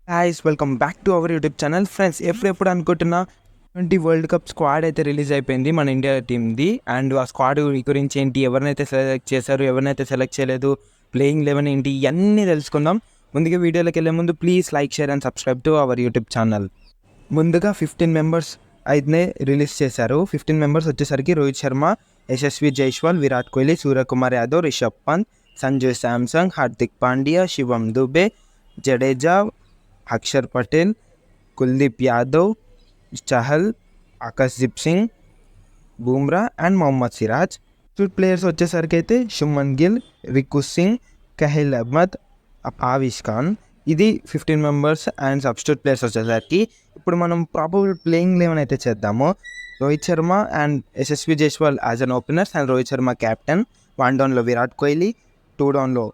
Guys welcome back to our YouTube channel. Friends, ఎప్పుడు అనుకుంటున్న world cup squad అయితే release అయిపోయింది మన ఇండియా టీమ్ది. అండ్ ఆ స్క్వాడ్ గురించి ఏంటి, ఎవరినైతే సెలెక్ట్ చేశారు, ఎవరినైతే సెలెక్ట్ చేయలేదు, ప్లేయింగ్ 11 ఏంటి, ఇవన్నీ తెలుసుకుందాం. ముందుగా వీడియోలోకి వెళ్ళే ముందు please like, share and subscribe to our YouTube channel. ముందుగా 15 మెంబర్స్ అయితే రిలీజ్ చేశారు. 15 మెంబర్స్ వచ్చేసరికి Rohit Sharma, Yashasvi Jaiswal, Virat Kohli, Suryakumar Yadav, Rishabh Pant, Sanju Samson, Hardik Pandya, Shivam Dube, Jadeja, Axar Patel, Kuldeep Yadav, Chahal, Akashdeep Singh, Bumrah and Mohammed Siraj. Substitute players వచ్చేసరికి అయితే శుమన్ గిల్, రికు సింగ్, కహిల్ అహ్మద్, ఆవిష్ ఖాన్. ఇది 15 మెంబర్స్. అండ్ సబ్స్టిట్యూట్ ప్లేయర్స్ వచ్చేసరికి ఇప్పుడు మనం ప్రాపర్ ప్లేయింగ్ 11 అయితే చేద్దాము. Rohit Sharma and Yashasvi Jaiswal as an openers and Rohit Sharma captain. 1 డౌన్లో విరాట్ కోహ్లీ, 2 డౌన్లో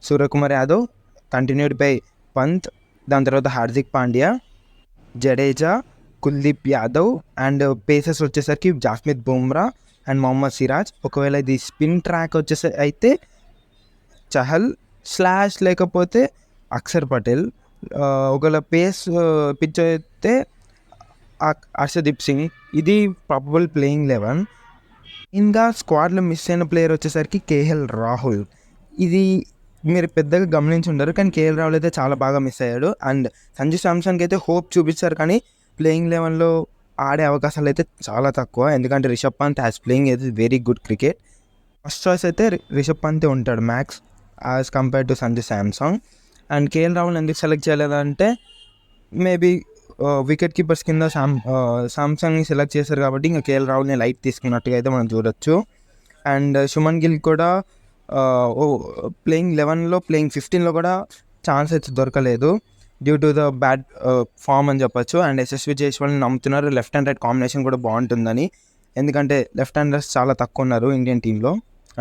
సూర్యకుమార్ యాదవ్, కంటిన్యూడ్ బై పంత్, దాని తర్వాత హార్దిక్ పాండ్యా, జడేజా, కుల్దీప్ యాదవ్. అండ్ పేసర్స్ వచ్చేసరికి జాస్మిత్ బుమ్రా అండ్ మొహమ్మద్ సిరాజ్. ఒకవేళ ఇది స్పిన్ ట్రాక్ వచ్చేసరికి అయితే చహల్ స్లాష్ లేకపోతే అక్షర్ పటేల్. ఒకవేళ పేస్ పిచ్ అయితే హర్షదీప్ సింగ్. ఇది ప్రాబబుల్ ప్లేయింగ్ 11. ఇంకా స్క్వాడ్లో మిస్ అయిన ప్లేయర్ వచ్చేసరికి కేఎల్ రాహుల్. ఇది మీరు పెద్దగా గమనించి ఉండరు, కానీ కేఎల్ రాహుల్ అయితే చాలా బాగా మిస్ అయ్యాడు. అండ్ సంజు శాంసన్కి అయితే హోప్ చూపించారు, కానీ ప్లేయింగ్ 11లో ఆడే అవకాశాలు అయితే చాలా తక్కువ. ఎందుకంటే రిషబ్ పంత్ యాజ్ ప్లేయింగ్ అయితే very good cricket. First choice అయితే రిషబ్ పంతే ఉంటాడు max as compare to Sanju Samsung. And KL Rahul ఎందుకు సెలెక్ట్ చేయలేదంటే మేబీ వికెట్ కీపర్స్ కింద శాంసంగ్ని సెలెక్ట్ చేశారు కాబట్టి ఇంకా కేఎల్ రాహుల్ని లైట్ తీసుకున్నట్టుగా అయితే మనం చూడొచ్చు. అండ్ శుమన్ గిల్ కూడా ప్లేయింగ్ 11లో, ప్లేయింగ్ 15లో కూడా ఛాన్స్ అయితే దొరకలేదు due to the bad form అని చెప్పొచ్చు. అండ్ యశస్వి జైస్వాల్ని నమ్ముతున్నారు, లెఫ్ట్ అండ్ రైట్ కాంబినేషన్ కూడా బాగుంటుందని. ఎందుకంటే లెఫ్ట్ హ్యాండర్స్ చాలా తక్కువ ఉన్నారు ఇండియన్ టీంలో,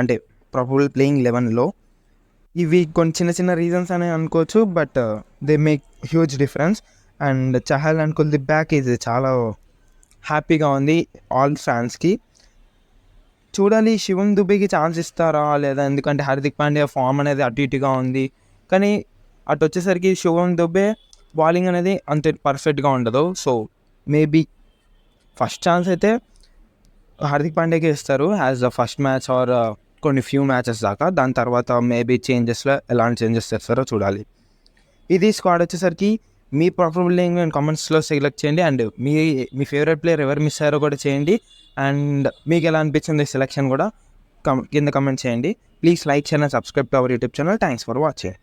అంటే ప్రాబబుల్ ప్లేయింగ్ 11లో. ఇవి కొన్ని చిన్న చిన్న రీజన్స్ అని అనుకోవచ్చు, but they make huge difference. And Chahal and Kuldeep back ఇది చాలా హ్యాపీగా ఉంది ఆల్ ఫ్యాన్స్కి. చూడాలి శివం దుబేకి ఛాన్స్ ఇస్తారా లేదా, ఎందుకంటే హార్దిక్ పాండ్యా ఫామ్ అనేది అటు ఇటుగా ఉంది. కానీ అటు వచ్చేసరికి శివం దుబే బౌలింగ్ అనేది అంత పర్ఫెక్ట్గా ఉండదు. సో మేబీ ఫస్ట్ ఛాన్స్ అయితే హార్దిక్ పాండ్యాకి ఇస్తారు as the first match or కొన్ని ఫ్యూ మ్యాచెస్ దాకా. దాని తర్వాత మేబీ చేంజెస్లో ఎలాంటి చేంజెస్ చేస్తారో చూడాలి. ఇది స్క్వాడ్ వచ్చేసరికి మీ ప్రాపర్ నేను కామెంట్స్లో సెలెక్ట్ చేయండి. అండ్ మీ ఫేవరెట్ ప్లేయర్ ఎవరు మిస్ అయ్యారో కూడా చేయండి. అండ్ మీకు ఎలా అనిపించింది సెలెక్షన్ కూడా కింద కమెంట్ చేయండి. Please like, share and subscribe to our YouTube channel. Thanks for watching.